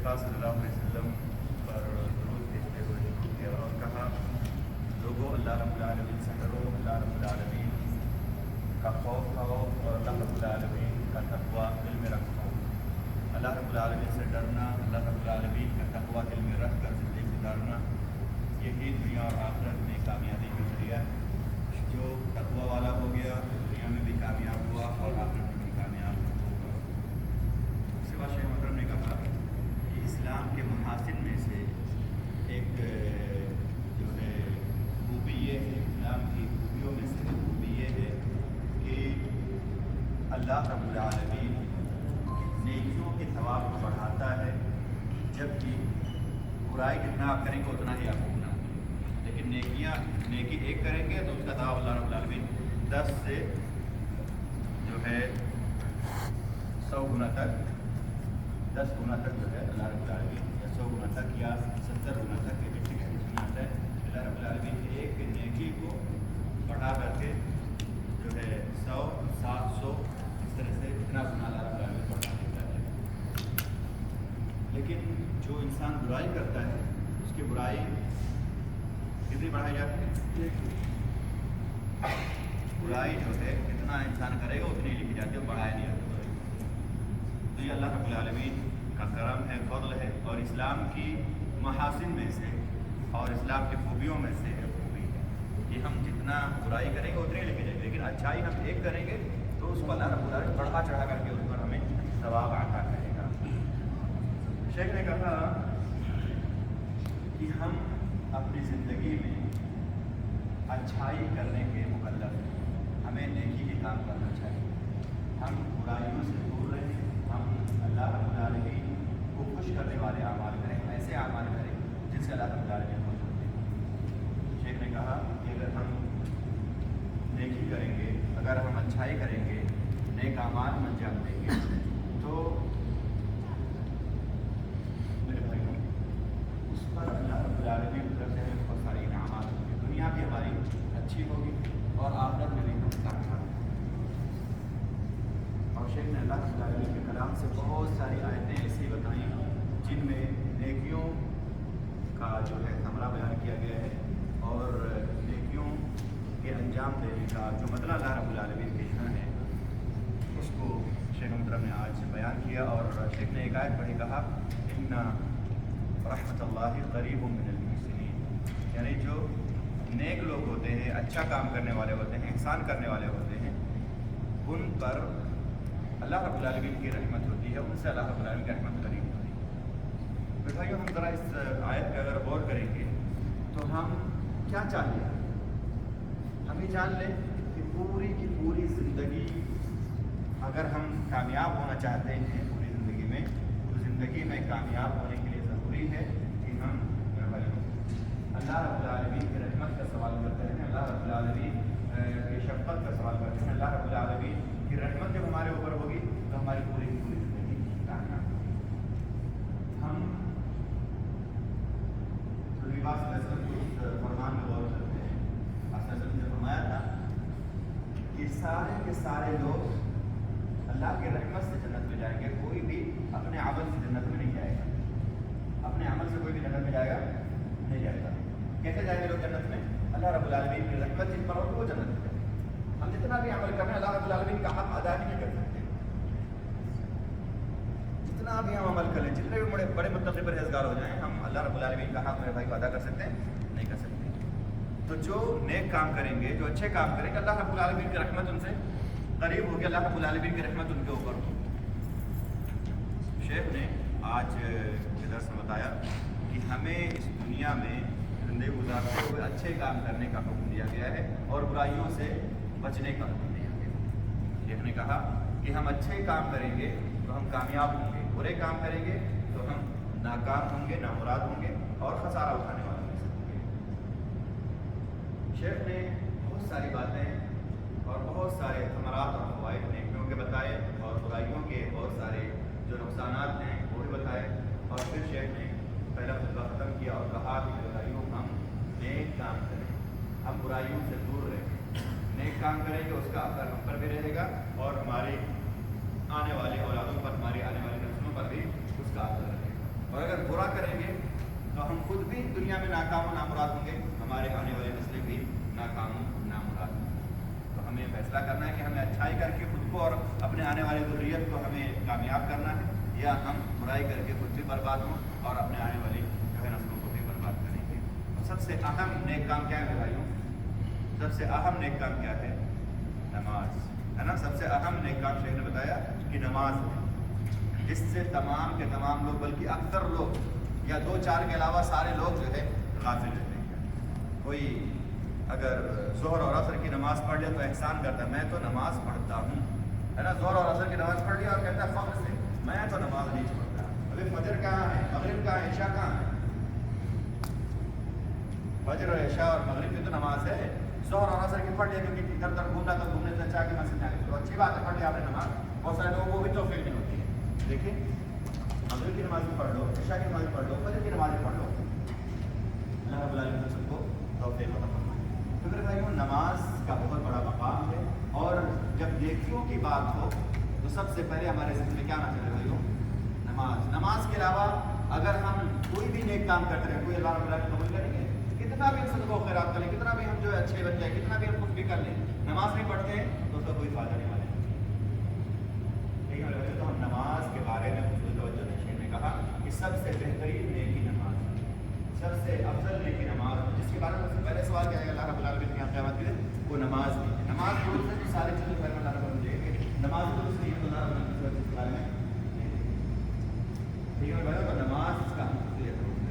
پاک صلی اللہ علیہ وسلم پر درود بھیجتے ہوئے شروع کیا اور کہا لوگوں اللہ رب العالمین سے ڈرو، اللہ رب العالمین کا خوف کھاؤ اور اللہ رب العالمین کا تقویٰ دل میں رکھو۔ اللہ رب العالمین سے ڈرنا، اللہ رب العالمین کا تقویٰ دل میں رکھ کر زندگی گزارنا، یہی دنیا اور آخرت میں کامیابی کا ذریعہ ہے۔ جو تقویٰ والا ہو گیا دنیا میں بھی کامیاب ہوا اور آخرت میں بھی کامیاب ہوگا۔ سوا شیخ محترم نے کہا کہ اسلام کے محاسن میں سے ایک جو ہے خوبی یہ ہے، اسلام کی خوبیوں میں سے ایک خوبی یہ ہے کہ اللہ رب العالمین نیکیوں کے ثواب کو بڑھاتا ہے، جبکہ برائی جتنا آپ کریں گے اتنا ہی آپ کو گناہ ملے۔ لیکن نیکی ایک کریں گے تو اس کا ثواب اللہ رب العالمین 10 سے جو ہے 100 گنا تک، 10 گنا تک جو ہے اللہ رب العالمین، یا 100 گنا تک یا 70 گنا تک کے بیچ کا آتا ہے۔ اللہ رب العالمین ایک نیکی کو بڑھا کر کے جو ہے 100، 700 اس طرح سے اتنا گنا اللہ رب العالمین بڑھا دیتا ہے۔ لیکن جو انسان برائی کرتا ہے اس کی برائی کتنی بڑھائی جاتی ہے؟ برائی جو ہے کتنا انسان کرے گا اتنی لکھی جاتی ہے، بڑھایا نہیں جاتا برائی۔ تو یہ اللہ رب العالمین کا کرم ہے، فضل ہے، اور اسلام کی محاسن میں سے اور اسلام کی خوبیوں میں سے ایک خوبی ہے کہ ہم جتنا برائی کریں گے اتنی لکھی جائے گی، لیکن اچھائی ہم ایک کریں گے تو اس کو اللہ رب العالمین بڑھا چڑھا کر کے اس پر ہمیں ثواب عطا کرے گا۔ شیخ نے کہا کہ ہم اپنی زندگی میں اچھائی کرنے کے مکلف ہیں، ہمیں نیکی کے کام کرنا چاہیے، ہم برائیوں سے دور رہیں، ہم اللہ رب العالمین کو خوش کرنے والے اعمال کریں، ایسے اعمال کریں جن سے اللہ رب العالمین خوش ہوتے ہیں۔ شیخ نے کہا کہ اگر ہم نیکی کریں گے، اگر ہم اچھائی کریں گے، نیک اعمال میں انجام دیں گے تو اس پر اللہ رب العالمین کی طرف سے ہمیں بہت ساری انعامات ہوں گے، دنیا بھی ہماری اچھی ہوگی اور آخرت میں بھی ہم کامیاب ہوں گے۔ اور شیخ نے اللہ رب العالمین کے کلام سے بہت ساری آیتیں ایسی بتائیں جن میں نیکیوں کا جو ہے ثمرہ بیان کیا گیا ہے اور نیکیوں کے انجام دینے کا جو بدلہ اللہ رب العالمین کے یہاں ہے اس کو شیخ محترم نے آج بیان کیا۔ اور شیخ نے ایک آیت پڑھی، کہا ان رحمت اللہ قریب من المحسنین، یعنی جو نیک لوگ ہوتے ہیں، اچھا کام کرنے والے ہوتے ہیں، احسان کرنے والے ہوتے ہیں، ان پر اللہ رب العالمین کی رحمت ہوتی ہے، ان سے اللہ رب العالمین کی رحمت قریب ہوتی ہے۔ تو بھائیو ہم ذرا اس آیت پہ اگر غور کریں گے تو ہم کیا چاہیے؟ ہم یہ جان لیں کہ پوری کی پوری زندگی اگر ہم کامیاب ہونا چاہتے ہیں پوری زندگی میں، تو زندگی میں کامیاب ہونے کے لیے ضروری ہے کہ ہم اللہ رب العالمین کی رحمت کا سوال کرتے ہیں، اللہ رب العالمین کی شفقت کا سوال کرتے ہیں۔ اللہ رب العالمین کی رحمت جب ہمارے اوپر ہوگی تو ہماری پوری کی پوری زندگی کامیاب ہوگی۔ ہم لباس اس فرمان میں غور کرتے ہیں، نے فرمایا تھا کہ سارے کے سارے لوگ اللہ کی رحمت سے جنت میں جائیں گے، کوئی بھی اپنے عمل سے جنت میں نہیں جائے گا، اپنے عمل سے کوئی بھی جنت میں جائے گا نہیں جائے گا۔ کیسے جائیں گے لوگ جنت میں؟ اللہ رب العالمین کی رحمت جن پر ہو وہ جنت میں جائیں گے۔ ہم جتنا بھی عمل کریں اللہ رب العالمین کا حق ادا نہیں کر سکتے، جتنا بھی ہم عمل کریں، جتنے بھی بڑے متقی پرہیزگار ہو جائیں، ہم اللہ رب العالمین کا حق میرے بھائی کو ادا کر سکتے ہیں؟ نہیں کر سکتے۔ تو جو نیک کام کریں گے، جو اچھے کام کریں گے، اللہ رب العالمین کی رحمت ان سے قریب ہوگی، اللہ رب العالمین کی رحمت ان کے اوپر ہوگی۔ شیخ نے آج کے درس میں بتایا کہ ہمیں اس دنیا میں زندگی گزارتے ہوئے اچھے کام کرنے کا حکم دیا گیا ہے اور برائیوں سے بچنے کا حکم دیا گیا ہے۔ شیخ نے کہا کہ ہم اچھے کام کریں گے تو ہم کامیاب ہوں گے، برے کام کریں گے تو ہم ناکام ہوں گے، نامراد ہوں گے اور خسارہ اٹھانے والے ہوں گے۔ شیخ نے بہت ساری باتیں اور بہت سارے ثمرات اور فوائد نیکیوں کے بتائے اور برائیوں کے بہت سارے جو نقصانات ہیں وہ بھی بتائے، اور پھر شیخ نے پہلا خطبہ ختم کیا اور کہا کہ برائیوں ہم نیک کام کریں، ہم برائیوں سے دور رہیں، نیک کام کریں گے اس کا اثر ہم پر بھی رہے گا اور ہمارے آنے والے اولادوں پر، ہماری آنے والی نسلوں پر بھی اس کا اثر رہے گا۔ اور دنیا میں ناکام و نامراد ہوں گے، ہمارے آنے والے نسلیں بھی ناکام و نامراد ہوں گے۔ تو ہمیں فیصلہ کرنا ہے کہ ہمیں اچھائی کر کے خود کو اور اپنے آنے والی ذریت کو ہمیں کامیاب کرنا ہے، یا ہم برائی کر کے خود بھی برباد ہوں اور اپنے آنے والی نسلوں کو بھی برباد کریں گے۔ سب سے اہم نیک کام کیا ہے میرے بھائیوں؟ سب سے اہم نیک کام کیا ہے؟ نماز ہے نا۔ سب سے اہم نیک کام شیخ نے بتایا کہ نماز ہے، جس سے تمام کے تمام لوگ، بلکہ اکثر لوگ یا 2-4 کے علاوہ سارے لوگ جو ہے غافل رہتے ہیں۔ کوئی اگر ظہر اور عصر کی نماز پڑھ لے تو احسان کرتا ہے، میں تو نماز پڑھتا ہوں، ہے نا۔ ظہر اور عصر کی نماز پڑھ لیا اور کہتا ہے فخر سے، میں تو نماز نہیں چھوڑتا۔ ابھی فجر کہاں ہے، مغرب کہاں ہے، عشاء کہاں ہے؟ فجر اور عشاء اور مغرب کی تو نماز ہے، ظہر اور عصر کی پڑھ لیا کیونکہ ادھر ادھر گھومنا تو گھومنے سے اچھا کہ مسجد جانے تو اچھی بات ہے، پڑھ لیا آپ نے نماز۔ بہت سارے لوگوں کو بھی توفیق نہیں ہوتی ہے۔ دیکھیں مغرب کی نماز بھی پڑھ لو، عشاء کی نماز بھی پڑھ لو، فجر کی نماز بھی پڑھ لو، اللہ رب العالمین سب کو توفیق عطا فرمائے۔ تو میرے بھائیوں نماز کا بہت بڑا مقام ہے، اور جب نیکیوں کی بات ہو تو سب سے پہلے ہمارے ذہن میں کیا آنا چاہیے بھائیوں؟ نماز۔ نماز کے علاوہ اگر ہم کوئی بھی نیک کام کرتے رہیں، کوئی اللہ رب العالمین قبول کریں گے؟ کتنا بھی ہم صدقہ و خیرات کریں، کتنا بھی ہم جو ہے اچھے بن جائیں، کتنا بھی ہم کچھ بھی کر لیں، نماز نہیں پڑھتے ہیں تو اس کا کوئی فائدہ نہیں والے۔ ٹھیک ہے میرے بھائی، تو ہم نماز کے بارے میں خصوصی توجہ دیں۔ نے کہا کہ سب سے بہترین نیکی نماز ہے، سب سے افضل نیکی نماز ہے، جس کے بارے میں سب سے پہلے سوال کیا ہے اللہ رب العالمین کے یہاں قیامت کے دن وہ نماز کی ہے۔ نماز درست ہے تو سارے چیزوں پر اللہ رب العالمین دیں گے، نماز درست نہیں ہے تو اللہ رب العالمین اس بارے میں نہیں دیں گے۔ ٹھیک ہے میرے بھائی، تو نماز کا ہم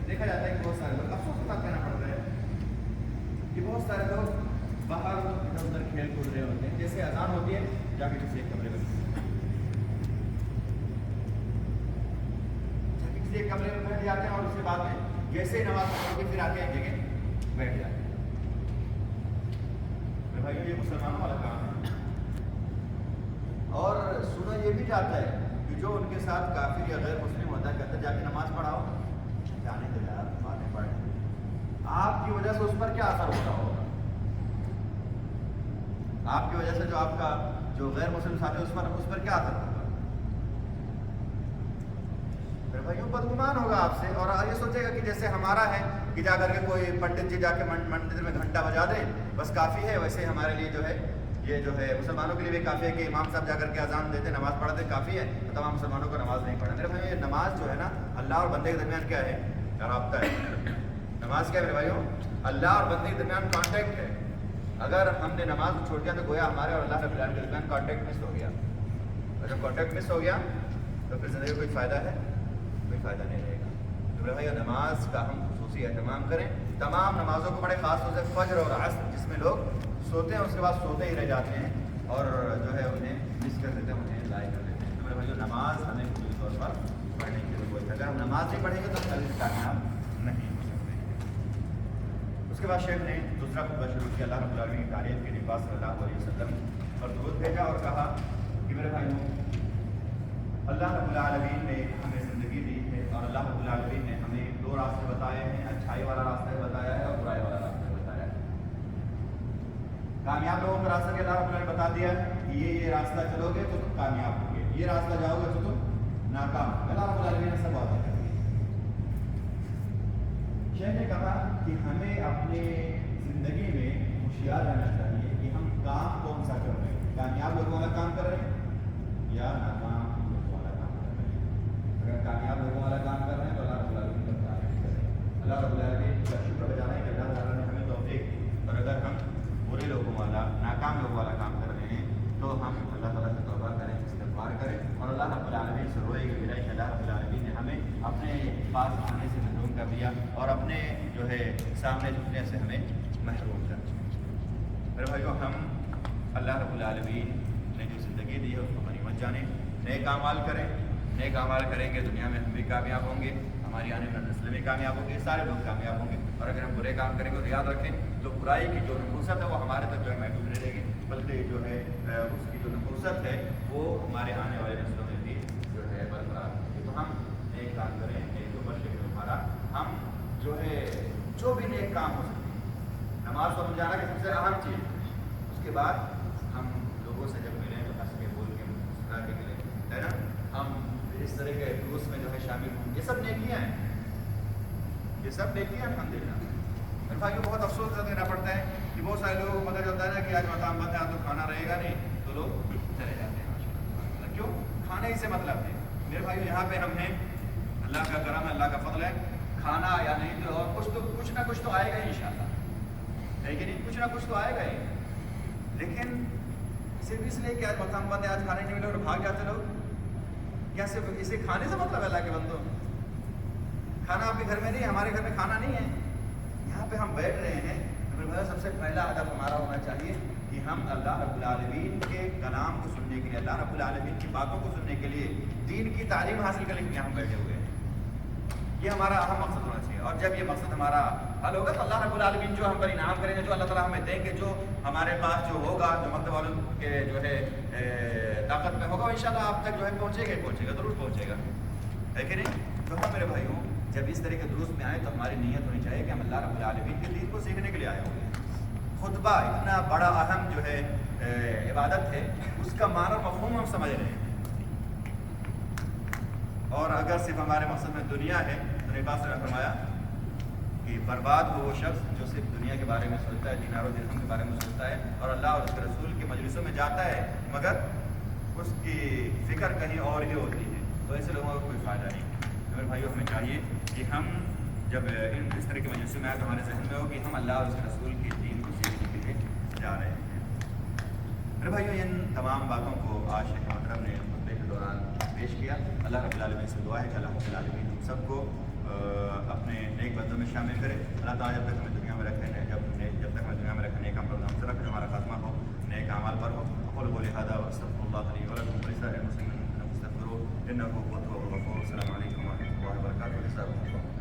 دیکھا جاتا ہے کہ بہت سارے لوگ، افسوس کے ساتھ کہنا پڑتا ہے کہ بہت سارے لوگ باہر ادھر ادھر کھیل کود رہے ہوتے ہیں، جیسے اذان ہوتی ہے جا کے کسی ایک کمرے میں ایک کمرے میں بیٹھ جاتے ہیں، اور اس کے بعد میں جیسے ہی نماز پڑھ کے پھر آ کے ایک جگہ بیٹھ جاتے ہیں۔ میرے بھائیو یہ مسلمانوں والا کام ہے، اور سنا یہ بھی جاتا ہے کہ جو ان کے ساتھ کافر یا غیر مسلم ہوتا ہے کہتے ہیں جا کے نماز پڑھاؤ، جانے دے یار نمازیں پڑھیں۔ آپ کی وجہ سے اس پر کیا اثر ہوتا ہوگا؟ آپ کی وجہ سے جو آپ کا جو غیر مسلم ساتھی اس پر کیا اثر ہوگا؟ بھائیوں بدگمان ہوگا آپ سے، اور یہ سوچے گا کہ جیسے ہمارا ہے کہ جا کر کے کوئی پنڈت جی جا کے مندر میں گھنٹہ بجا دیں بس کافی ہے، ویسے ہمارے لیے جو ہے یہ جو ہے مسلمانوں کے لیے بھی کافی ہے کہ امام صاحب جا کر کے اذان دیتے نماز پڑھتے کافی ہے، تو تمام مسلمانوں کو نماز نہیں پڑھنا۔ میرے بھائی یہ نماز جو ہے نا اللہ اور بندے کے درمیان کیا ہے؟ رابطہ ہے۔ نماز کیا ہے میرے بھائیوں؟ اللہ اور بندے کے درمیان کانٹیکٹ ہے۔ اگر ہم نے نماز چھوڑ دیا تو گویا ہمارے اور اللہ رب العالمین کے درمیان کانٹیکٹ مس ہو گیا، اور جب کانٹیکٹ مس ہو گیا تو پھر زندگی کوئی فائدہ ہے؟ کوئی فائدہ نہیں رہے گا۔ تو میرے بھائی نماز کا ہم خصوصی اہتمام کریں، تمام نمازوں کو بڑے خاص طور سے فجر اور عصر جس میں لوگ سوتے ہیں اس کے بعد سوتے ہی رہ جاتے ہیں اور جو ہے انہیں مس کر دیتے ہیں، انہیں ضائع کر دیتے ہیں۔ تو میرے بھائی نماز ہمیں خصوصی طور پر پڑھنے کی ضرورت ہے، اگر ہم نماز نہیں پڑھیں گے تو ہم کبھی کامیاب نہیں ہو سکتے۔ اس کے بعد شیخ نے دوسرا خطبہ شروع کیا، اللہ رب العالمین کی تعریف کے لیے پاس صلی اللہ علیہ وسلم اور درود بھیجا اور کہا کہ میرے بھائیوں اللہ رب العالمین نے ہمیں زندگی دی ہے، اور اللہ رب العالمین نے ہمیں دو راستے بتائے ہیں، اچھائی والا راستہ بتایا ہے اور برائی والا راستہ بتایا ہے۔ کامیاب لوگوں کا راستہ اللہ رب العالمین نے بتا دیا ہے کہ یہ راستہ چلو گے تو تم کامیاب ہوگے، یہ راستہ جاؤ گے تو تم ناکام ہوگے، اللہ رب العالمین نے سب واضح کر دیا۔ شیخ نے کہا کہ ہمیں اپنے زندگی میں ہوشیار رہنا چاہیے کہ ہم کام کون سا کر رہے ہیں، کامیاب لوگوں والا کام کر رہے ہیں یا ناکام لوگوں والا کام کر رہے ہیں۔ اگر کامیاب لوگوں والا کام کر رہے ہیں تو اللہ رب العالمین کا تعریف کریں، اللہ رب العالمین کا شکر بجانا ہے کہ اللہ تعالیٰ نے ہمیں توفیق دی، اور اگر ہم برے لوگوں والا ناکام لوگوں والا کام کر رہے ہیں تو ہم اللہ تعالیٰ سے توبہ کریں، استغفار کریں، اور اللہ رب العالمین سے روئے کہ کہ اللہ رب العالمین نے ہمیں اپنے پاس آنے سے محروم کر دیا اور اپنے جو ہے سامنے جھکنے سے ہمیں محروم کر دیا۔ میرے بھائیو ہم اللہ رب العالمین نے جو زندگی دی ہے اس کو غنیمت جانیں، نیک اعمال کریں، نیک اعمال کریں گے دنیا میں ہم بھی کامیاب ہوں گے، ہماری آنے والی نسلیں بھی کامیاب ہوں گی، سارے لوگ کامیاب ہوں گے۔ اور اگر ہم برے کام کریں گے تو یاد رکھیں تو برائی کی جو نحوست ہے وہ ہمارے تک جو ہے محدود نہیں رہے گی، بلکہ جو ہے اس کی جو نحوست ہے وہ ہمارے آنے والے نسلوں میں بھی جو ہے برقرار ہوگی۔ تو ہم نیک کام کریں، نیک تو بشے ہمارا ہم جو ہے جو بھی نیک کام ہو سکتے ہیں، نماز کو ہم جانا کہ سب سے اہم چیز، اس کے بعد ہم لوگوں سے جب ملیں تو ہنس کے بول کے مسکرا کے ملیں، ہے نا، ہم اس طرح کے دروس میں جو ہے شامل ہوں، یہ سب نیکیاں ہیں، یہ سب نیکی ہے الحمدللہ۔ میرے بھائیوں بہت افسوس دینا پڑتا ہے کہ بہت سارے لوگوں کو پتہ چلتا ہے کہ آج مطعم بند ہے تو کھانا رہے گا نہیں، تو لوگ چلے جاتے ہیں ماشاءاللہ۔ کیوں؟ کھانے ہی سے مطلب ہے میرے بھائیوں، یہاں پہ ہم ہیں، اللہ کا کرم ہے، اللہ کا فضل ہے، کھانا یا نہیں تو اور کچھ نہ کچھ تو آئے گا ہی انشاءاللہ، ہے کہ نہیں؟ کچھ نہ کچھ تو آئے گا ہی، لیکن صرف اس لیے کہ آج مطعم بند ہے، آج کھانے نہیں ملے اور بھاگ جاتے لوگ، کیا صرف اسے کھانے سے مطلب ہے؟ اللہ کے بندوں، کھانا آپ کے گھر میں نہیں، ہمارے گھر میں کھانا نہیں ہے، یہاں پہ ہم بیٹھ رہے ہیں، تو میرے بھائی سب سے پہلا ہدف ہمارا ہونا چاہیے کہ ہم اللہ رب العالمین کے کلام کو سننے کے لیے، اللہ رب العالمین کی باتوں کو سننے کے لیے، دین کی تعلیم حاصل کرنے کے لیے ہم بیٹھے ہوئے ہیں۔ یہ ہمارا اہم مقصد ہونا چاہیے، اور جب یہ مقصد ہمارا حل ہوگا تو اللہ رب العالمین جو ہم پر انعام کریں گے، جو اللہ تعالیٰ ہمیں دیں گے، جو ہمارے پاس جو ہوگا، جو مکتب والوں کے جو ہے طاقت میں ہوگا، انشاءاللہ آپ تک جو ہے پہنچے گا، ضرور پہنچے گا، ہے کہ نہیں؟ تو ہم میرے بھائیوں جب اس طرح کے دروس میں آئے تو ہماری نیت ہونی چاہیے کہ ہم اللہ رب العالمین کے دین کو سیکھنے کے لیے آئے ہوئے ہیں۔ خطبہ اتنا بڑا اہم جو ہے عبادت ہے، اس کا معنی اور مفہوم ہم سمجھ رہے ہیں، اور اگر صرف ہمارے مقصد میں دنیا ہے تو نبی پاک نے فرمایا کہ برباد ہو وہ شخص جو صرف دنیا کے بارے میں سوچتا ہے، دینار و درہم کے بارے میں سوچتا ہے اور اللہ اور اس کے رسول کے مجلسوں میں جاتا ہے مگر اس کی فکر کہیں اور ہی ہوتی ہے، تو ایسے لوگوں کا کوئی فائدہ نہیں۔ میرے بھائیوں ہمیں چاہیے کہ ہم جب اس طرح کے مجلسوں میں آئے تو ہمارے ذہن میں ہو کہ ہم اللہ اور اس کے رسول کے دین کو سیکھنے کے لیے جا رہے ہیں۔ میرے بھائیوں ان تمام باتوں کو آج شیخ محترم نے خطبے کے دوران پیش کیا۔ اللہ رب العالمین سے دعا ہے کہ اللہ رب العالمین ہم سب کو اپنے نیک بندوں میں شامل کرے۔ اللہ تعالیٰ جب تک ہمیں دنیا میں رکھے، جب تک ہمیں دنیا میں رکھے نیک عمل ہم سے رکھے، ہمارا خاتمہ ہو نیک اعمال پر ہو۔ اقول قولی ھذا واستغفر اللہ لی ولکم ولسائر المسلمین فاستغفروہ انہ هو الغفور الرحیم۔ السلام علیکم ورحمۃ اللہ وبرکاتہ۔